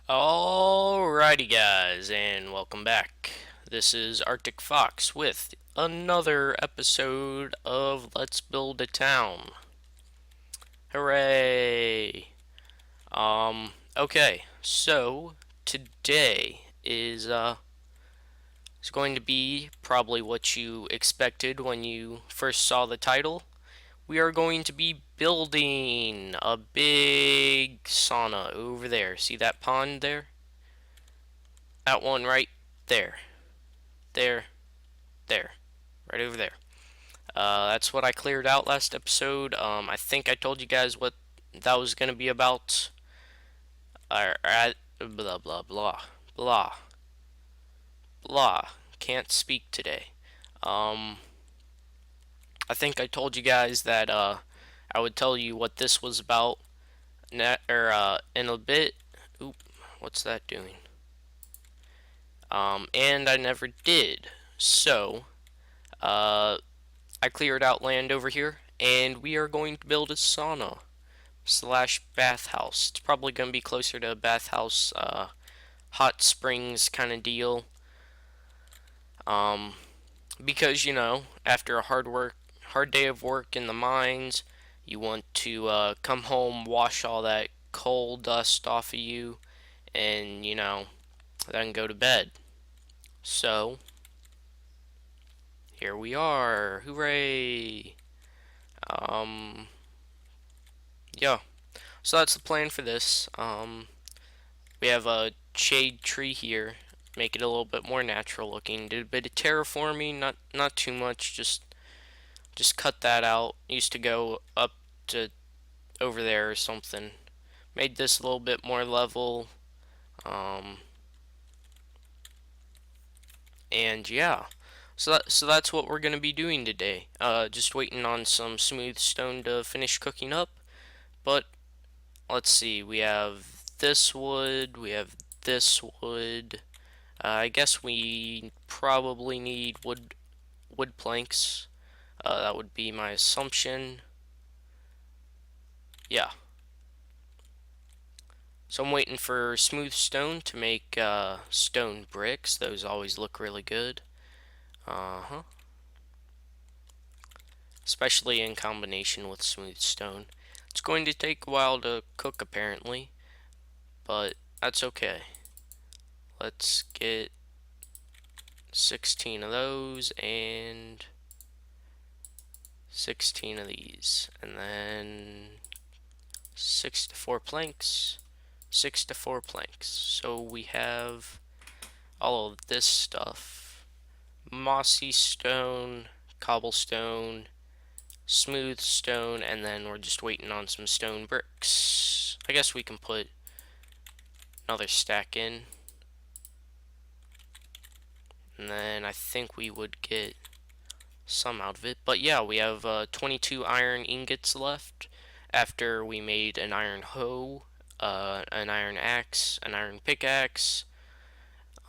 Alrighty guys, and welcome back. This is Arctic Fox with another episode of Let's Build a Town. Hooray! Okay, so today is going to be probably what you expected when you first saw the title. We are going to be building a big sauna over there. See that pond there? That one right there. There. There. Right over there. That's what I cleared out last episode. I think I told you guys what that was going to be about. Blah, blah, blah. Blah. Blah. Can't speak today. Um, I think I told you guys that I would tell you what this was about in a bit. Oop, what's that doing? And I never did. So, I cleared out land over here, and we are going to build a sauna slash bathhouse. It's probably going to be closer to a bathhouse, hot springs kind of deal. Um, because after a hard day of work in the mines, you want to come home, wash all that coal dust off of you, and then go to bed. So here we are, hooray! Um, yeah. So that's the plan for this. We have a shade tree here, make it a little bit more natural looking. Did a bit of terraforming, not too much. Just cut that out. Used to go up to over there or something. Made this a little bit more level. Um, and yeah. So that's what we're gonna be doing today. Just waiting on some smooth stone to finish cooking up. But let's see. We have this wood. We have this wood. I guess we probably need wood planks. That would be my assumption. Yeah. So I'm waiting for smooth stone to make stone bricks. Those always look really good. Uh-huh. Especially in combination with smooth stone. It's going to take a while to cook apparently, but that's okay. Let's get 16 of those and 16 of these, and then 6 to 4 planks, 6 to 4 planks. So we have all of this stuff: mossy stone, cobblestone, smooth stone, and then we're just waiting on some stone bricks. I guess we can put another stack in, and then I think we would get some out of it. But yeah, we have 22 iron ingots left after we made an iron hoe, an iron axe, an iron pickaxe,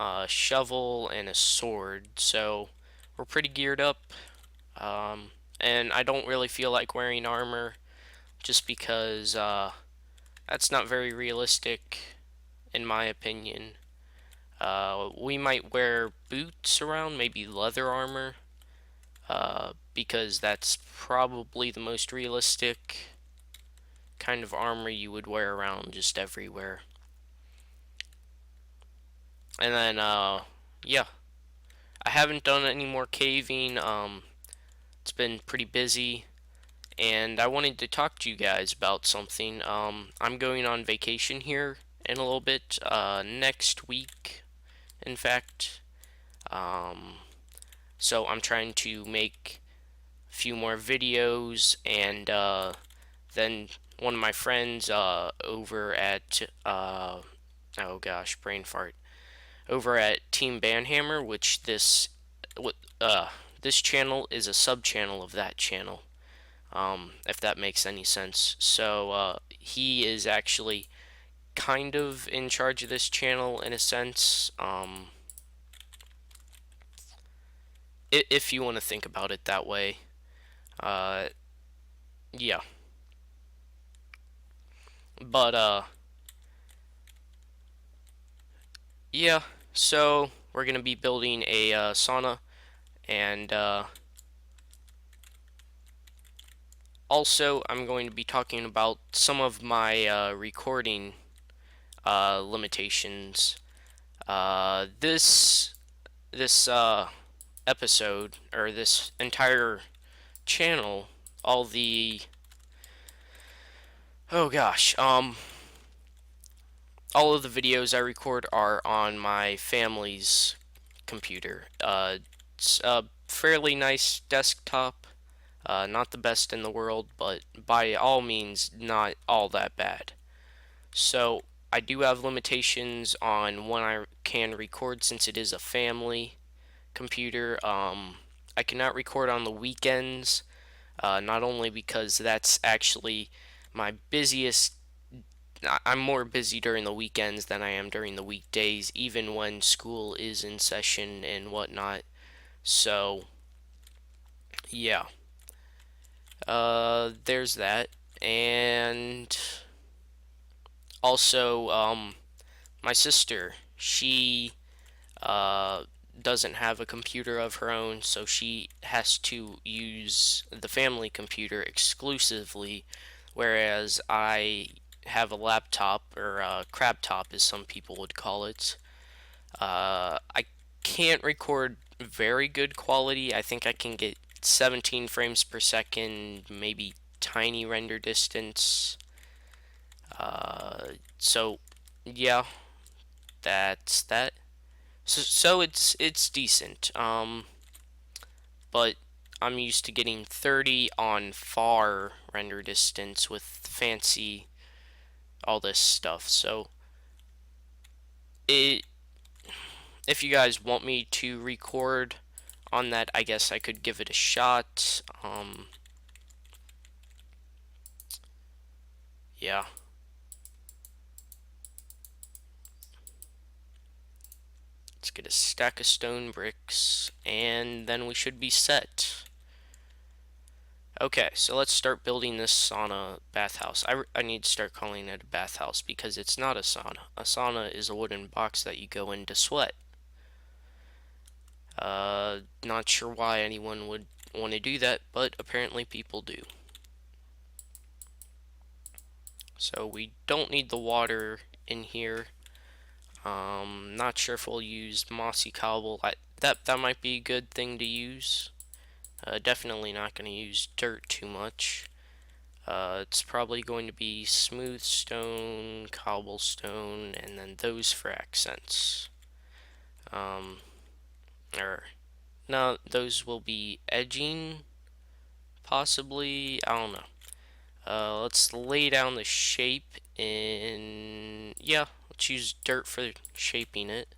a shovel, and a sword. So we're pretty geared up. And I don't really feel like wearing armor just because that's not very realistic in my opinion. We might wear boots around, maybe leather armor, because that's probably the most realistic kind of armor you would wear around just everywhere. And then, yeah, I haven't done any more caving. It's been pretty busy, and I wanted to talk to you guys about something. I'm going on vacation here in a little bit, next week, in fact. So I'm trying to make a few more videos, and then one of my friends over at oh gosh, brain fart, over at Team Banhammer, which this channel is a sub channel of that channel, if that makes any sense. So he is actually kind of in charge of this channel in a sense, if you want to think about it that way. Uh, yeah. But yeah, so we're gonna be building a sauna, and also I'm going to be talking about some of my recording limitations. This episode, or this entire channel, all the oh gosh, all of the videos I record are on my family's computer. It's a fairly nice desktop. Not the best in the world, but by all means, not all that bad. So, I do have limitations on when I can record since it is a family computer. I cannot record on the weekends, not only because that's actually my busiest. I'm more busy during the weekends than I am during the weekdays, even when school is in session and whatnot. So, yeah. There's that. And also, my sister, she uh, doesn't have a computer of her own, so she has to use the family computer exclusively, whereas I have a laptop, or a crab top, as some people would call it. I can't record very good quality. I think I can get 17 frames per second, maybe tiny render distance. So yeah, that's that. So it's decent. But I'm used to getting 30 on far render distance with fancy all this stuff. So it if you guys want me to record on that, I guess I could give it a shot. Yeah. Let's get a stack of stone bricks, and then we should be set. Okay, so let's start building this sauna bathhouse. I need to start calling it a bathhouse because it's not a sauna. A sauna is a wooden box that you go in to sweat. Not sure why anyone would want to do that, but apparently people do. So we don't need the water in here. Not sure if we'll use mossy cobble. That might be a good thing to use. Definitely not going to use dirt too much. It's probably going to be smooth stone, cobblestone, and then those for accents. Or no, those will be edging, possibly. I don't know. Let's lay down the shape in. Yeah, let's use dirt for shaping it.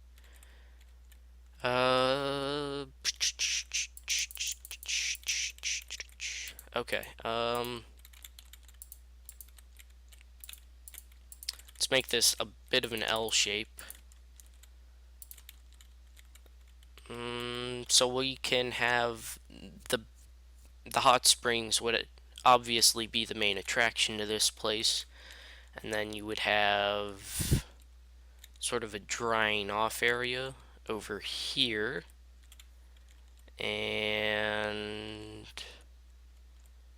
Okay. Let's make this a bit of an L shape. So we can have the hot springs would obviously be the main attraction to this place, and then you would have sort of a drying off area over here, and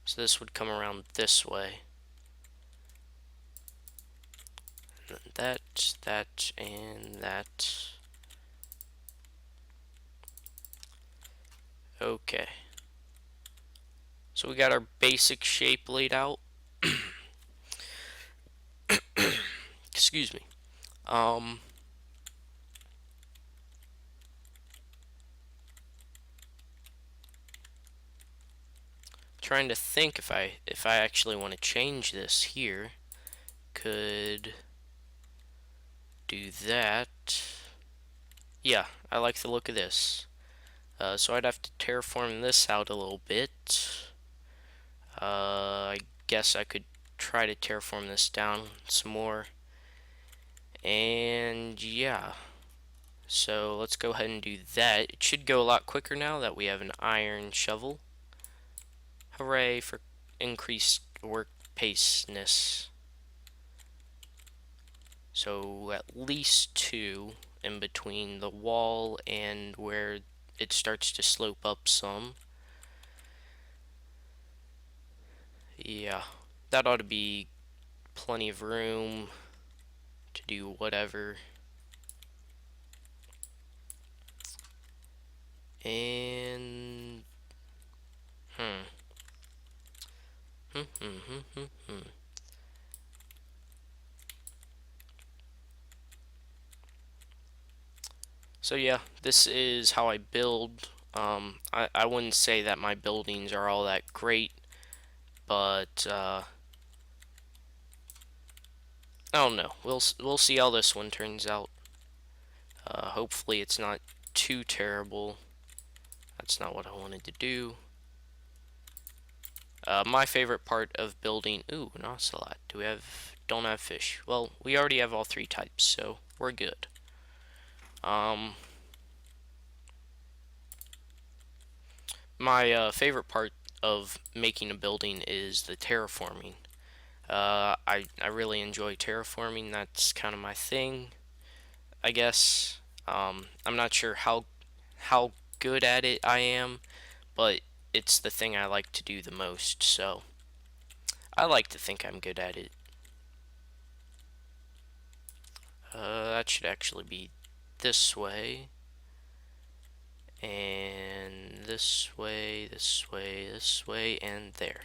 so this would come around this way. That, and that. Okay. So we got our basic shape laid out. Excuse me. Trying to think if I actually want to change this here. Could do that. Yeah, I like the look of this. So I'd have to terraform this out a little bit. I guess I could try to terraform this down some more. And yeah. So let's go ahead and do that. It should go a lot quicker now that we have an iron shovel. Hooray for increased work paceness. So at least 2. in between the wall and where it starts to slope up some. Yeah, that ought to be plenty of room to do whatever. And hmm. So yeah, this is how I build. I wouldn't say that my buildings are all that great, but I don't know. We'll see how this one turns out. Hopefully it's not too terrible. That's not what I wanted to do. My favorite part of building. Ooh, an ocelot. Do we have? Don't have fish. Well, we already have all three types, so we're good. My favorite part of making a building is the terraforming. I really enjoy terraforming. That's kind of my thing, I guess. I'm not sure how good at it I am, but it's the thing I like to do the most. So I like to think I'm good at it. That should actually be this way, and this way, this way, this way, and there.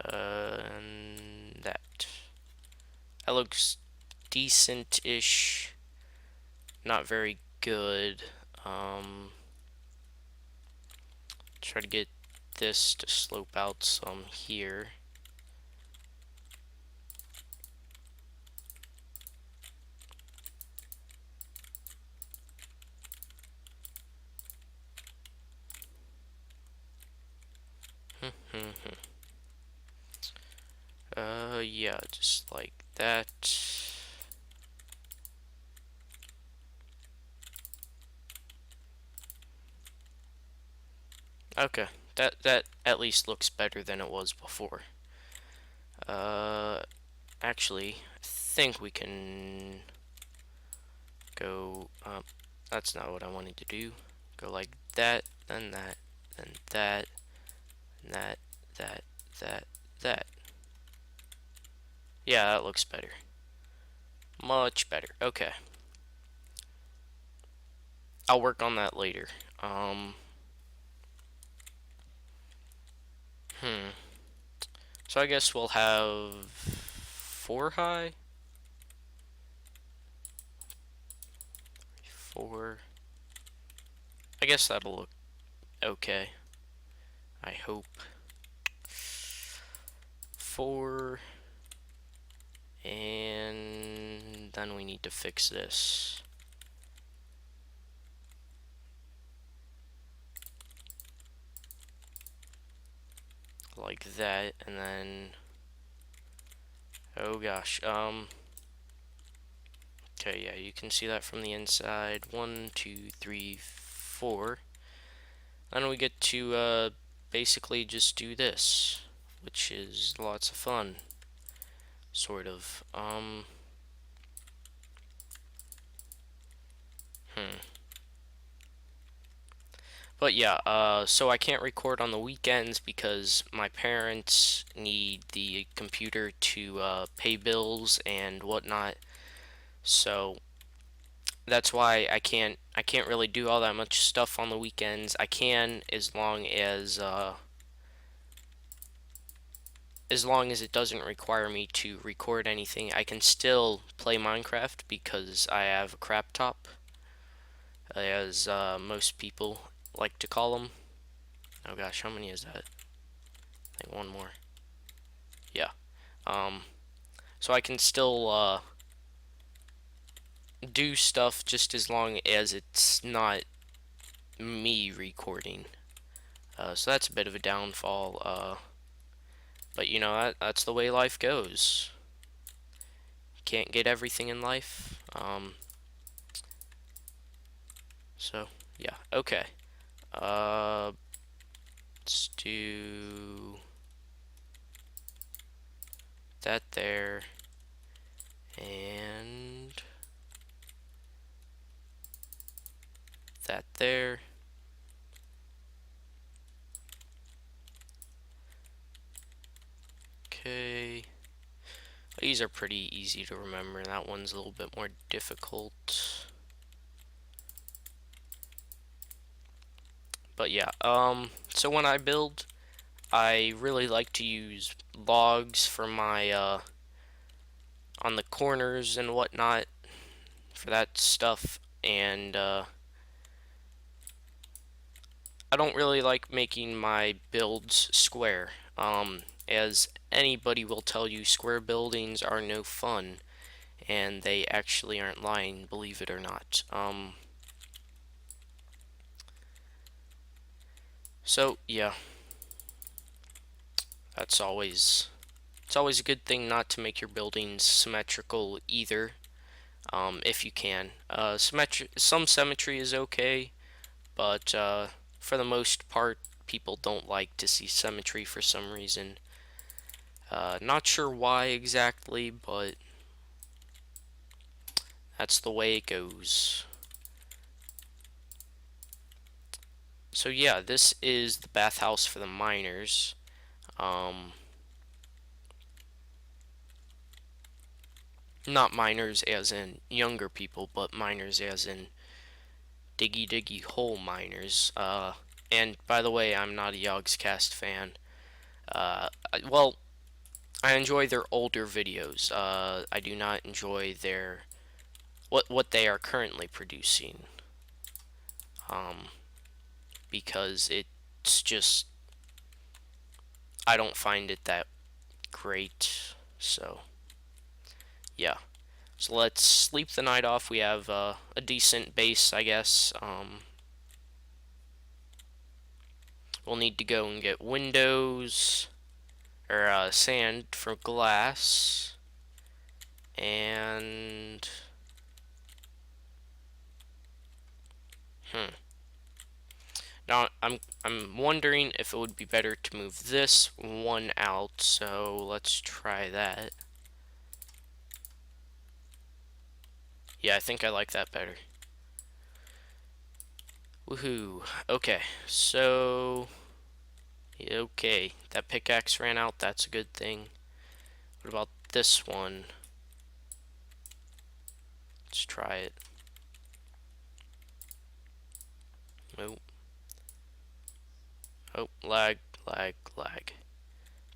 And that. That looks decent-ish. Not very good. Try to get this to slope out some here. Yeah, just like that. Okay, that at least looks better than it was before. Actually, I think we can go, that's not what I wanted to do. Go like that, then that, then that, and that, that, that. Yeah, that looks better. Much better. Okay. I'll work on that later. Hmm. So I guess we'll have 4 high. 4. I guess that'll look okay. I hope. 4. And then we need to fix this. Like that, and then... Oh gosh, okay, yeah, you can see that from the inside. 1, 2, 3, 4. Then we get to, basically just do this, which is lots of fun. Sort of. But yeah, so I can't record on the weekends because my parents need the computer to pay bills and whatnot. So that's why I can't really do all that much stuff on the weekends. I can as long as it doesn't require me to record anything. I can still play Minecraft because I have a crap top, as most people like to call them. Oh gosh, how many is that? I think one more. Yeah. So I can still do stuff just as long as it's not me recording. So that's a bit of a downfall. But you know, that's the way life goes. Can't get everything in life. So yeah, okay. Let's do that there, and that there. Okay. These are pretty easy to remember. That one's a little bit more difficult. But yeah, so when I build, I really like to use logs for my, on the corners and whatnot, for that stuff, and, I don't really like making my builds square. As anybody will tell you, square buildings are no fun, and they actually aren't lying, believe it or not. So yeah, that's always it's always a good thing not to make your buildings symmetrical either, if you can. Some symmetry is okay, but for the most part, people don't like to see symmetry for some reason. Not sure why exactly, but that's the way it goes. So yeah, this is the bathhouse for the miners. Not miners as in younger people, but miners as in diggy diggy hole miners. And by the way, I'm not a Yogscast fan. Well, I enjoy their older videos. I do not enjoy their what they are currently producing. Um, because it's just I don't find it that great. So yeah. So let's sleep the night off. We have a decent base, I guess. We'll need to go and get windows or sand for glass, and now I'm wondering if it would be better to move this one out. So let's try that. Yeah, I think I like that better. Woohoo! Okay, so okay, that pickaxe ran out. That's a good thing. What about this one? Let's try it. Oh, oh, lag, lag, lag.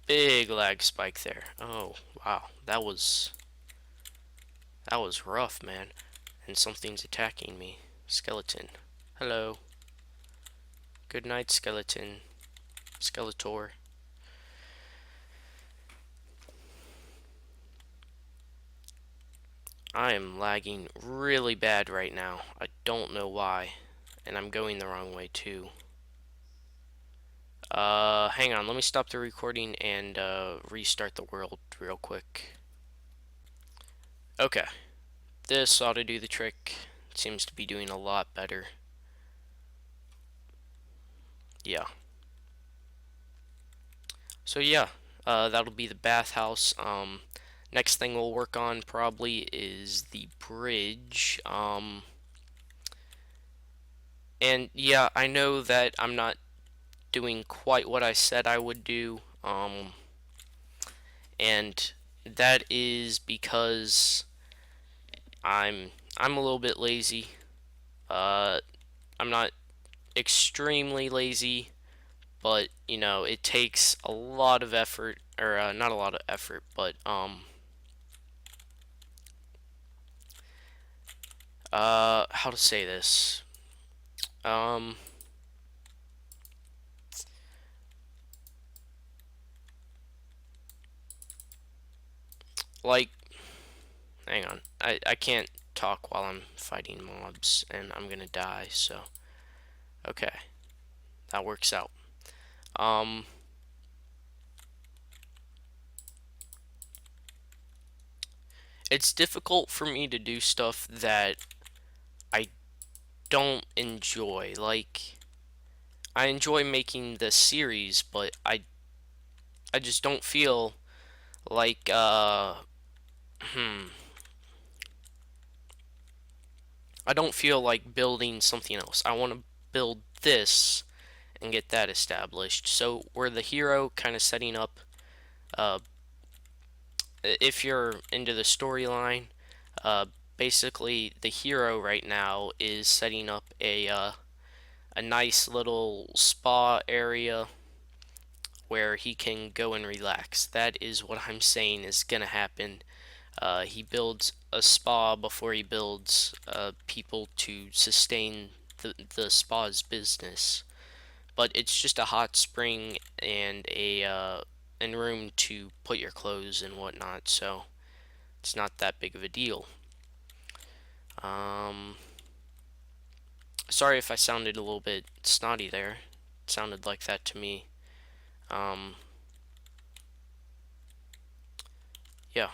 Big lag spike there. Oh, wow. That was rough, man. And something's attacking me. Skeleton. Hello. Good night, skeleton. Skeletor. I am lagging really bad right now. I don't know why. And I'm going the wrong way, too. Hang on. Let me stop the recording and, restart the world real quick. Okay. This ought to do the trick. It seems to be doing a lot better. Yeah. So yeah, that'll be the bathhouse. Next thing we'll work on probably is the bridge. And yeah, I know that I'm not doing quite what I said I would do. And that is because I'm a little bit lazy. I'm not extremely lazy, but you know, it takes a lot of effort, or not a lot of effort, but how to say this? Um, like, hang on, I can't talk while I'm fighting mobs, and I'm gonna die. So, okay, that works out. Um, it's difficult for me to do stuff that I don't enjoy. Like, I enjoy making the series, but I just don't feel like hmm I don't feel like building something else. I want to build this and get that established. So we're the hero, kind of setting up. Uh, if you're into the storyline, uh, basically the hero right now is setting up a nice little spa area where he can go and relax. That is what I'm saying is gonna happen. He builds a spa before he builds people to sustain the spa's business. But it's just a hot spring and a and room to put your clothes and whatnot, so it's not that big of a deal. Um, Sorry if I sounded a little bit snotty there. It sounded like that to me. Um, yeah.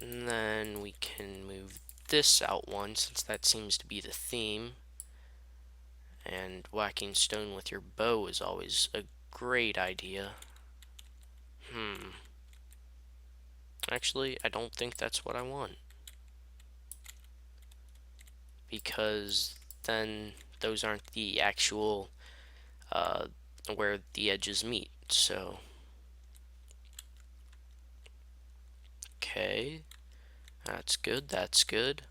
And then we can move this out one, since that seems to be the theme. And whacking stone with your bow is always a great idea. Actually, I don't think that's what I want. Because then those aren't the actual uh, where the edges meet. So, okay, that's good. That's good.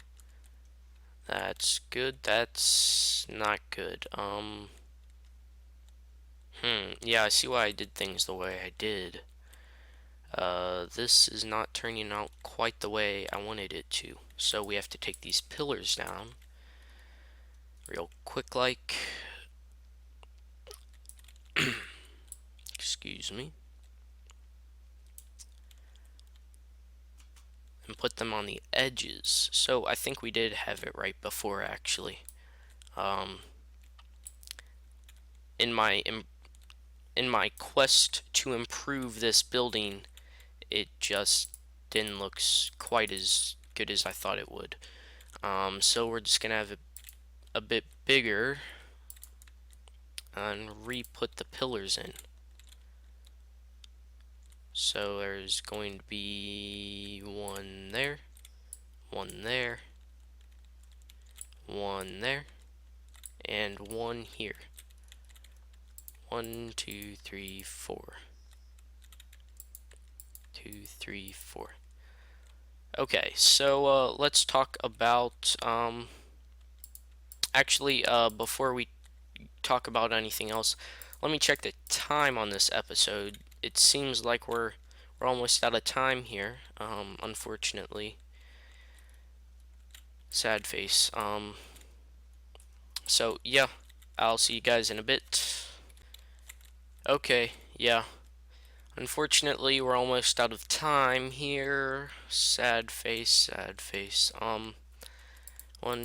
That's good. That's not good. Yeah, I see why I did things the way I did. This is not turning out quite the way I wanted it to. So we have to take these pillars down real quick like. Excuse me. And put them on the edges. So I think we did have it right before actually. Um, in my quest to improve this building, it just didn't look quite as good as I thought it would. So we're just gonna have it a bit bigger and re-put the pillars in. So there's going to be one there, one there, one there, and one here. 1, 2, 3, 4. 2, 3, 4. Okay, so let's talk about actually before we talk about anything else, let me check the time on this episode. It seems like we're almost out of time here. Unfortunately, sad face. So yeah, I'll see you guys in a bit. Okay, yeah. Unfortunately, we're almost out of time here. Sad face, sad face. 1,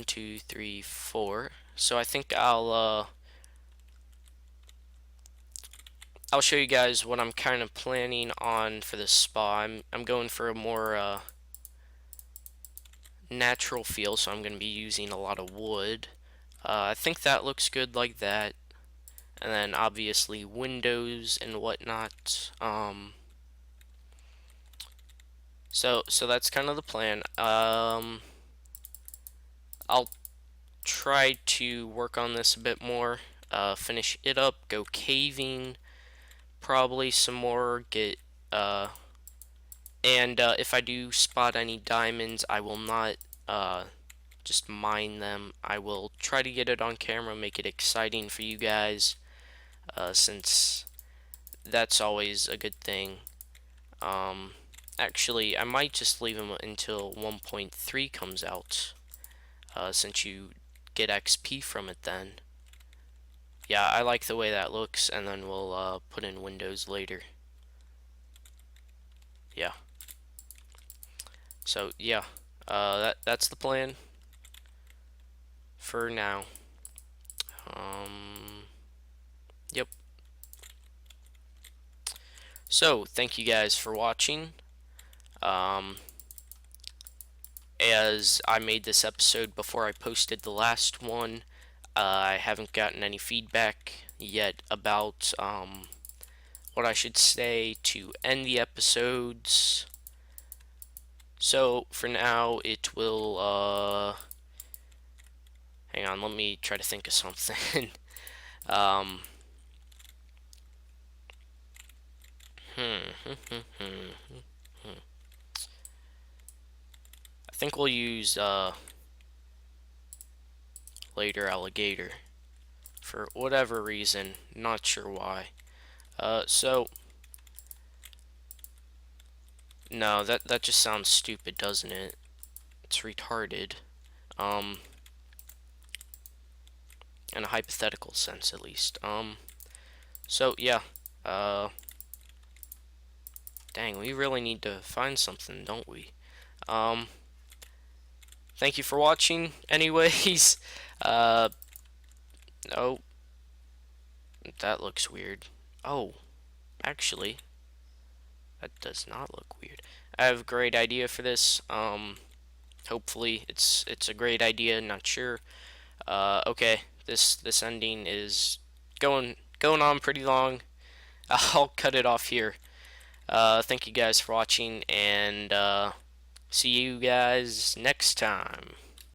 2, 3, 4. So I think I'll show you guys what I'm kind of planning on for this spa. I'm going for a more natural feel, so I'm going to be using a lot of wood. I think that looks good like that. And then obviously windows and whatnot. So that's kind of the plan. I'll try to work on this a bit more. Finish it up. Go caving. Probably some more. And if I do spot any diamonds, I will not just mine them. I will try to get it on camera, make it exciting for you guys, since that's always a good thing. Actually, I might just leave them until 1.3 comes out, since you get XP from it then. Yeah, I like the way that looks, and then we'll put in windows later. Yeah. So yeah, that's the plan for now. Yep. So thank you guys for watching. As I made this episode before I posted the last one, I haven't gotten any feedback yet about what I should say to end the episodes. So for now, it will Hang on, let me try to think of something. um, I think we'll use later alligator for whatever reason. Not sure why. So no, that just sounds stupid, doesn't it? It's retarded. Um, in a hypothetical sense, at least. So yeah. Uh, Dang, we really need to find something, don't we? Um, Thank you for watching. Anyways, oh, that looks weird. Oh, actually, that does not look weird. I have a great idea for this. Hopefully it's a great idea. Not sure. Okay, this ending is going on pretty long. I'll cut it off here. Thank you guys for watching, and see you guys next time.